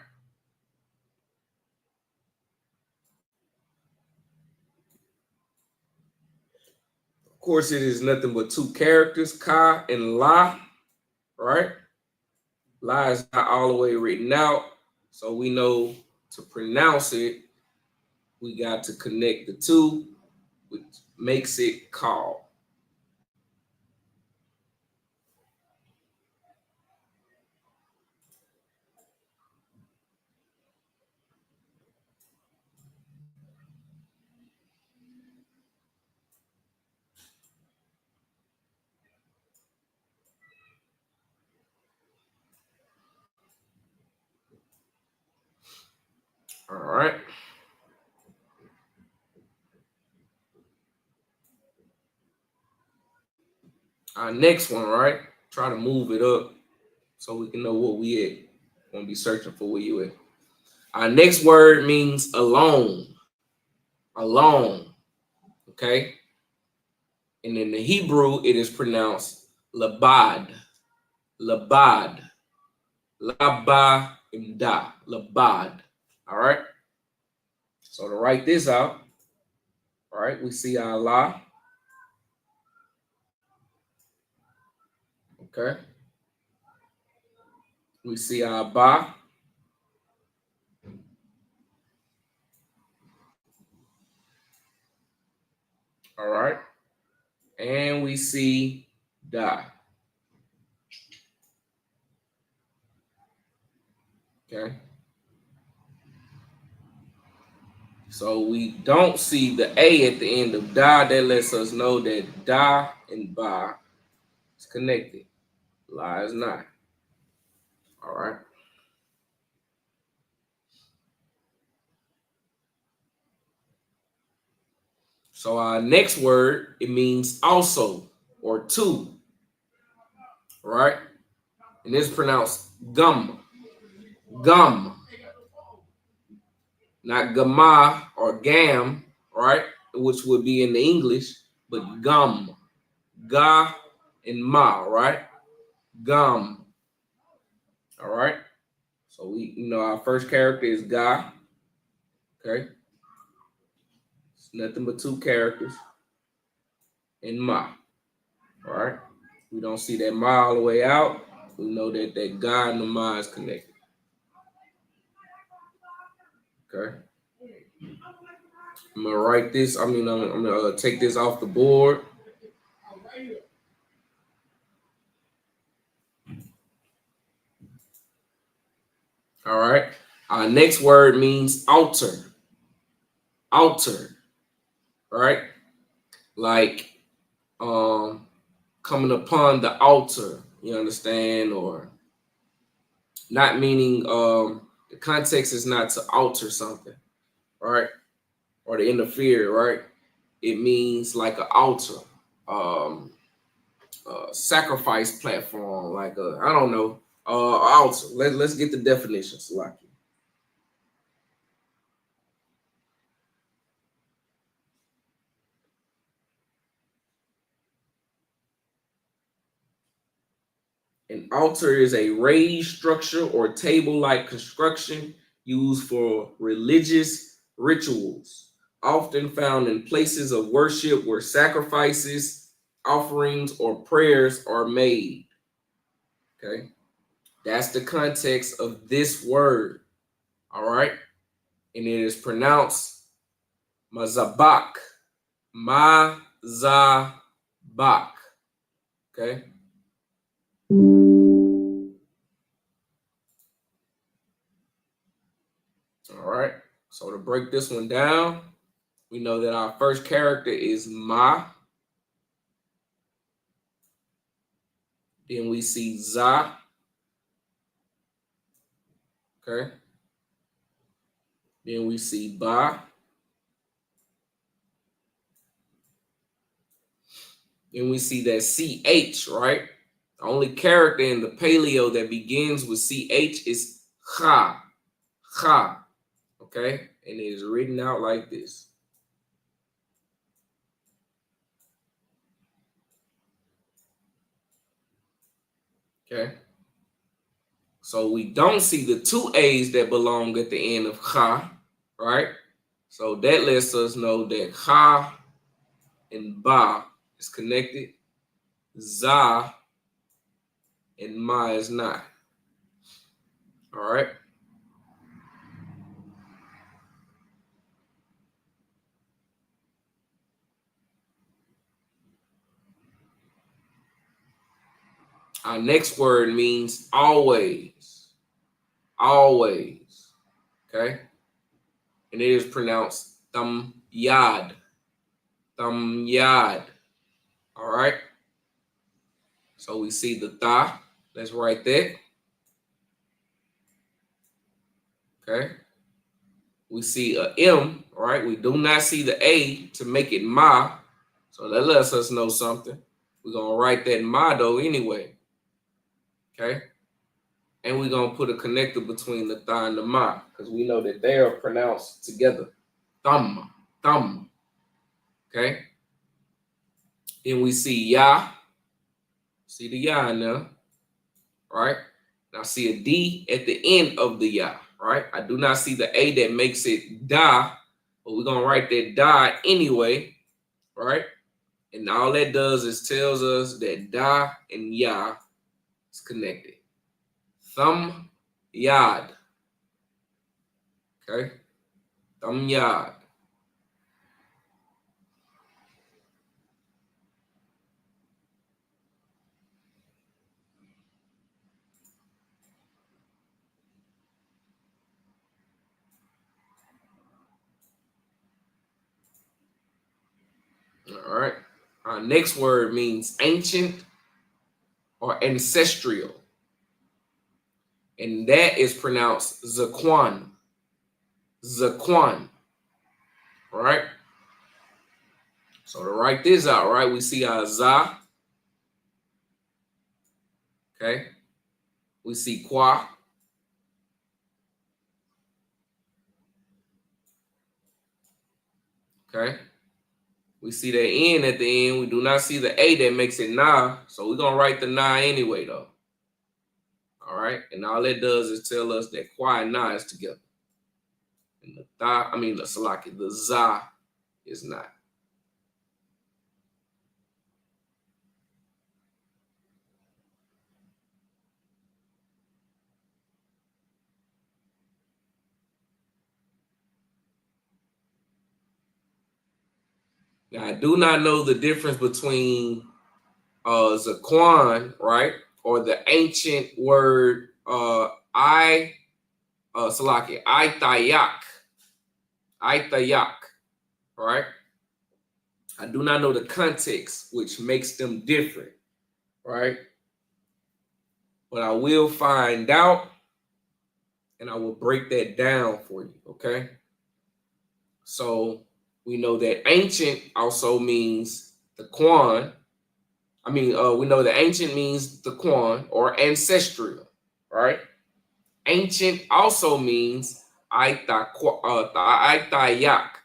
Of course, it is nothing but two characters, Ka and La, right? La is not all the way written out, so we know to pronounce it, we got to connect the two, which makes it call. All right. Our next one, right? Try to move it up so we can know what we at. Won't be searching for where you at. Our next word means alone. Alone. Okay? And in the Hebrew, it is pronounced labad. Labad. Laba imda. Labad. All right? So to write this out, all right, we see our la. Okay? We see our ba. All right? And we see da. Okay? So we don't see the A at the end of da. That lets us know that da and ba is connected. La is not. All right. So our next word, it means also or two. Right? And it's pronounced gum. Gum. Not gamma or gam, right? Which would be in the English, but gum. Ga and ma, right? Gum. All right. So we our first character is ga. Okay. It's nothing but two characters. And ma. All right. We don't see that ma all the way out. We know that ga and the ma is connected. Okay. I'm gonna write this. I'm gonna take this off the board. All right. Our next word means altar. Altar. Right? Like coming upon the altar, you understand? Or not meaning the context is not to alter something, right? Or to interfere, right? It means like an altar, sacrifice platform, like I don't know, altar. Let's get the definitions, Lucky. An altar is a raised structure or table-like construction used for religious rituals, often found in places of worship where sacrifices, offerings, or prayers are made. Okay, that's the context of this word. All right, and it is pronounced mazabak, mazabak. Okay. All right. So to break this one down, we know that our first character is Ma. Then we see Za. Okay. Then we see Ba. Then we see that CH, right? The only character in the paleo that begins with CH is Cha. Cha. Okay. And it is written out like this. Okay. So we don't see the two A's that belong at the end of Cha, right? So that lets us know that Cha and Ba is connected. Za and Ma is not. All right. Our next word means always. Always. Okay. And it is pronounced yad. Yad. All right. So we see the ta. Let's write that. Okay. We see a M, right? We do not see the A to make it ma. So that lets us know something. We're going to write that ma though anyway. Okay. And we're going to put a connector between the tha and the ma because we know that they are pronounced together. Thumb. Okay. Then we see ya. See the ya in there. Right. Now see a D at the end of the ya. Right. I do not see the A that makes it da, but we're going to write that da anyway. Right. And all that does is tells us that da and ya is connected. Thumb yad. Okay. Thumb yad. All right. Our next word means ancient or ancestral. And that is pronounced Zaquan. Zaquan. All right. So to write this out, right, we see our za. Okay. We see qua. Okay. We see the N at the end. We do not see the A that makes it na. So we're going to write the na anyway, though. All right. And all it does is tell us that qua and na is together. And the salaki, the za is not. Now, I do not know the difference between Zaquan, right, or the ancient word Itayak, right? I do not know the context, which makes them different, right? But I will find out, and I will break that down for you, okay? So we know that ancient also means the Quan. We know that ancient means the Quan or ancestral, right? Ancient also means Itayak,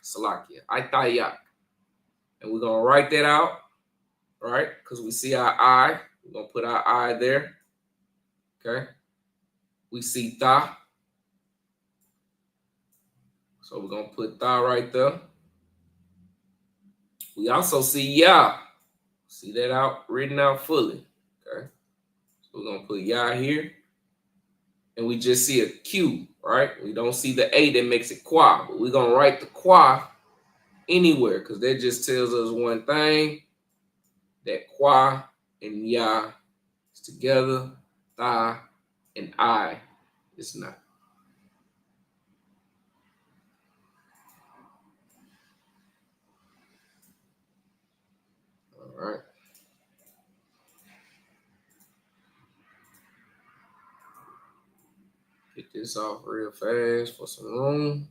Salakia, Itayak. And we're going to write that out, right? Because we see our I. We're going to put our I there, okay? We see ta. So we're going to put ta right there. We also see ya. See that out, written out fully, okay? So we're going to put ya here. And we just see a Q, right? We don't see the A that makes it qua. But we're going to write the qua anywhere because that just tells us one thing, that qua and ya is together, tha and I is not. All right. Get this off real fast for some room.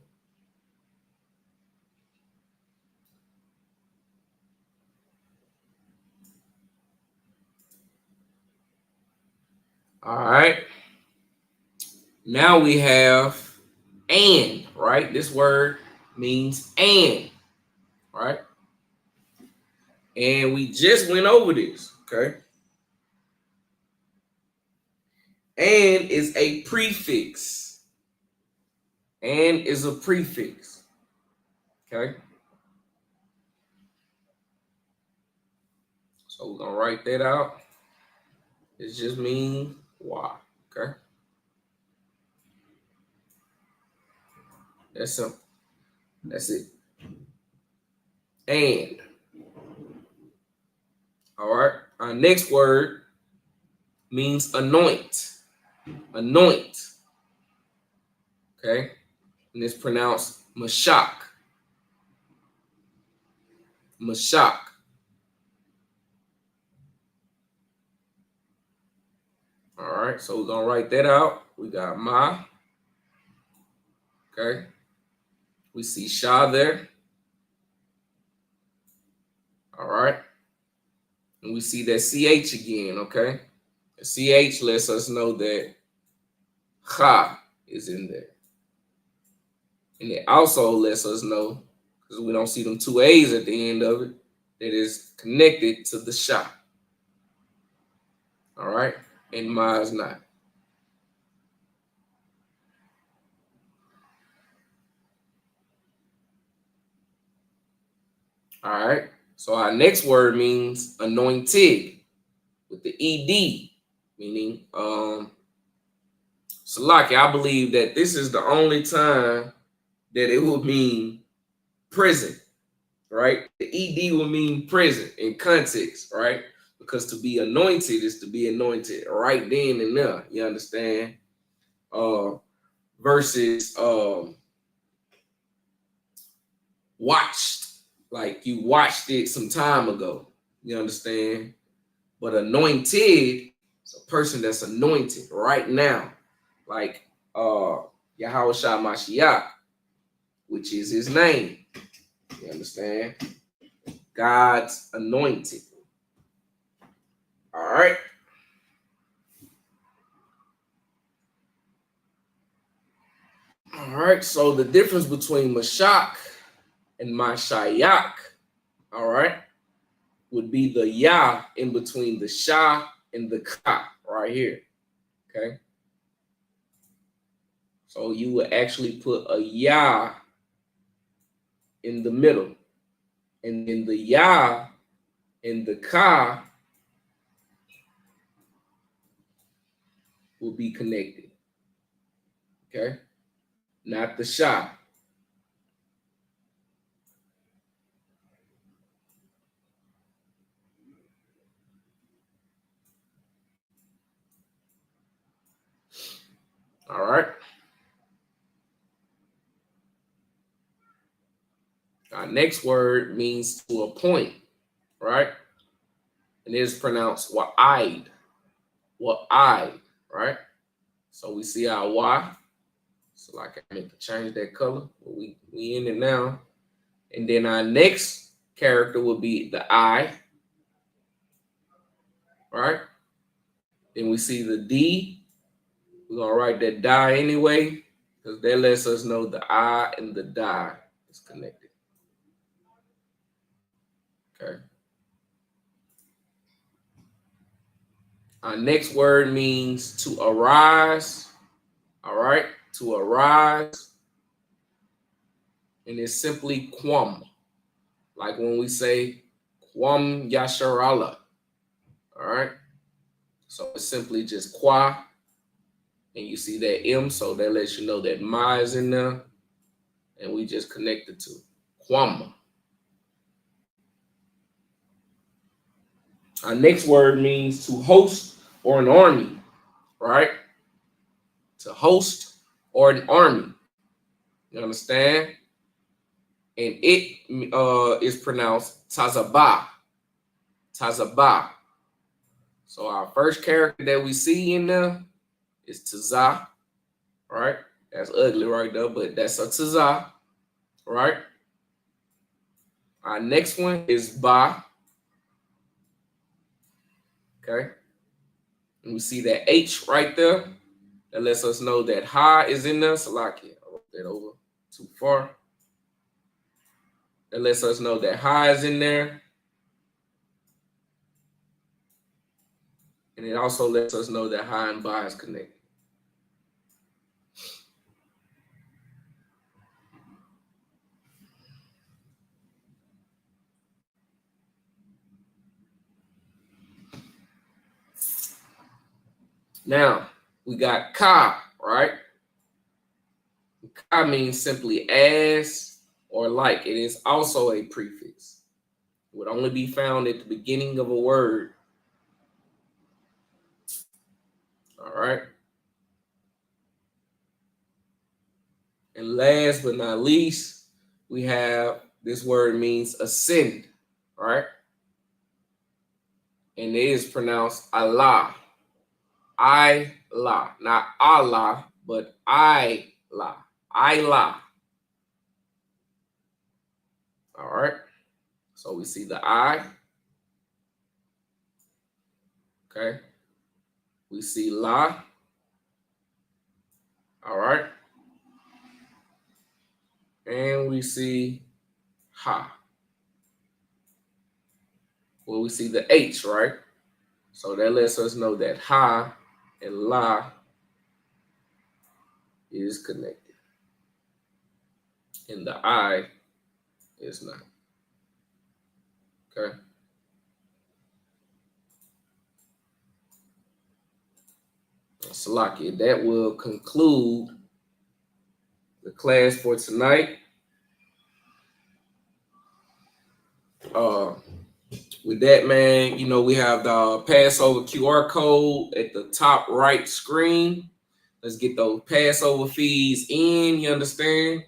All right. Now we have and, right? This word means and, right? And we just went over this, okay? And is a prefix. And is a prefix, okay? So we're gonna write that out. It just means why. Okay. That's simple. That's it. And all right, our next word means anoint. Anoint. Okay. And it's pronounced mashak. Mashak. All right, so we're gonna write that out. We got ma. Okay. We see sha there. All right. And we see that ch again, okay? The ch lets us know that cha is in there. And it also lets us know, because we don't see them two A's at the end of it, that is connected to the sha. All right? And ma is not. All right? So our next word means anointed with the ed, meaning Salaki. I believe that this is the only time that it will mean prison, right? The ed will mean prison in context, right? Because to be anointed is to be anointed right then and there. You understand? Versus watched, like you watched it some time ago. You understand? But anointed is a person that's anointed right now, like Yahweh Shah Mashiach, which is his name. You understand? God's anointed. All right. All right. So the difference between Mashak and Mashayak, all right, would be the Yah in between the Shah and the Ka right here. Okay. So you would actually put a Yah in the middle. And then the Yah and the Ka will be connected. Okay? Not the Shah. All right? Our next word means to appoint, right? And it is pronounced wa'id. Wa'id, right? So we see our Y. So like I meant to change that color, but we in it now. And then our next character will be the I, right? Then we see the D. We're gonna write that die anyway, because that lets us know the I and the die is connected. Okay. Our next word means to arise. All right, to arise. And it's simply quam. Like when we say quam yasharala. All right. So it's simply just qua. And you see that M, so that lets you know that ma is in there. And we just connect the two. Quam. Our next word means to host or an army, right? To host or an army. You understand? And it is pronounced tazabah. Tazabah. So our first character that we see in there is Tazah, right? That's ugly right there, but that's a Tazah, right? Our next one is Ba. Okay. And we see that H right there. That lets us know that Ha is in there. Salaki, I wrote that over too far. That lets us know that Ha is in there. And it also lets us know that Ha and Ba is connected. Now, we got ka, right? Ka means simply as or like. It is also a prefix. It would only be found at the beginning of a word. All right. And last but not least, we have this word means ascend, right? And it is pronounced Allah. I-la. Not Allah, but I-la. I-la. All right. So we see the I. Okay. We see la. All right. And we see ha. Well, we see the H, right? So that lets us know that ha and la is connected. And the I is not. Okay. Salaki, that will conclude the class for tonight. With that, man, you know, we have the Passover QR code at the top right screen. Let's get those Passover fees in, you understand?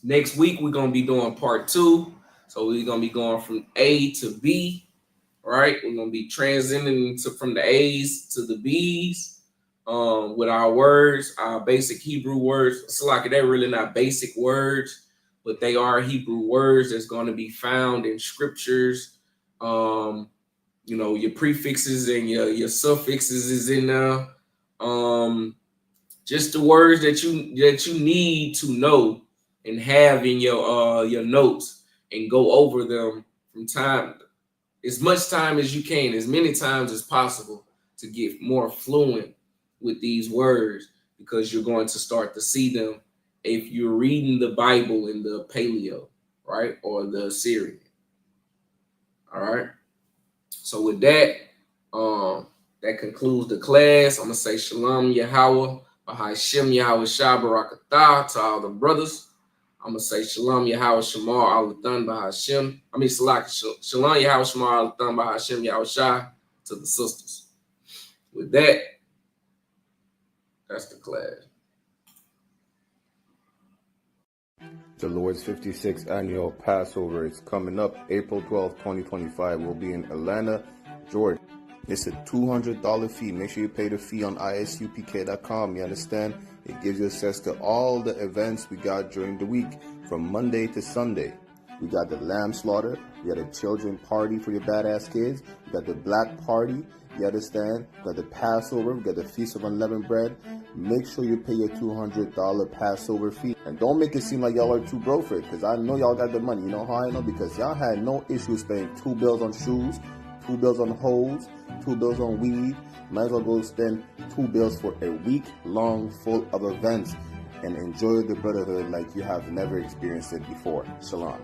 Next week, we're going to be doing part 2. So we're going to be going from A to B, right? We're going to be transitioning from the A's to the B's with our words, our basic Hebrew words. It's like they're really not basic words, but they are Hebrew words that's going to be found in scriptures. You know, your prefixes and your suffixes is in there. Just the words that you need to know and have in your notes and go over them from time, as much time as you can, as many times as possible, to get more fluent with these words, because you're going to start to see them if you're reading the Bible in the Paleo, right, or the Assyrian. All right. So with that, that concludes the class. I'm gonna say Shalom Yahweh, Bahashem Yahweh Shah Barakatah to all the brothers. I'm gonna say Shalom Yahweh Shamar Alathan Bahashem. Shalom Yahweh Shamar Alathan Bahashem Yahweh Shah to the sisters. With that, that's the class. The Lord's 56th annual Passover is coming up April 12th, 2025. We'll be in Atlanta, Georgia. It's a $200 fee. Make sure you pay the fee on isupk.com. You understand? It gives you access to all the events we got during the week from Monday to Sunday. We got the lamb slaughter. We got a children party for your badass kids. We got the black party. You understand? We got the Passover. We got the Feast of Unleavened Bread. Make sure you pay your $200 Passover fee. And don't make it seem like y'all are too broke for it, because I know y'all got the money. You know how I know? Because y'all had no issue spending $2 on shoes, $2 on hose, $2 on weed. Might as well go spend $2 for a week long full of events and enjoy the brotherhood like you have never experienced it before. Shalom.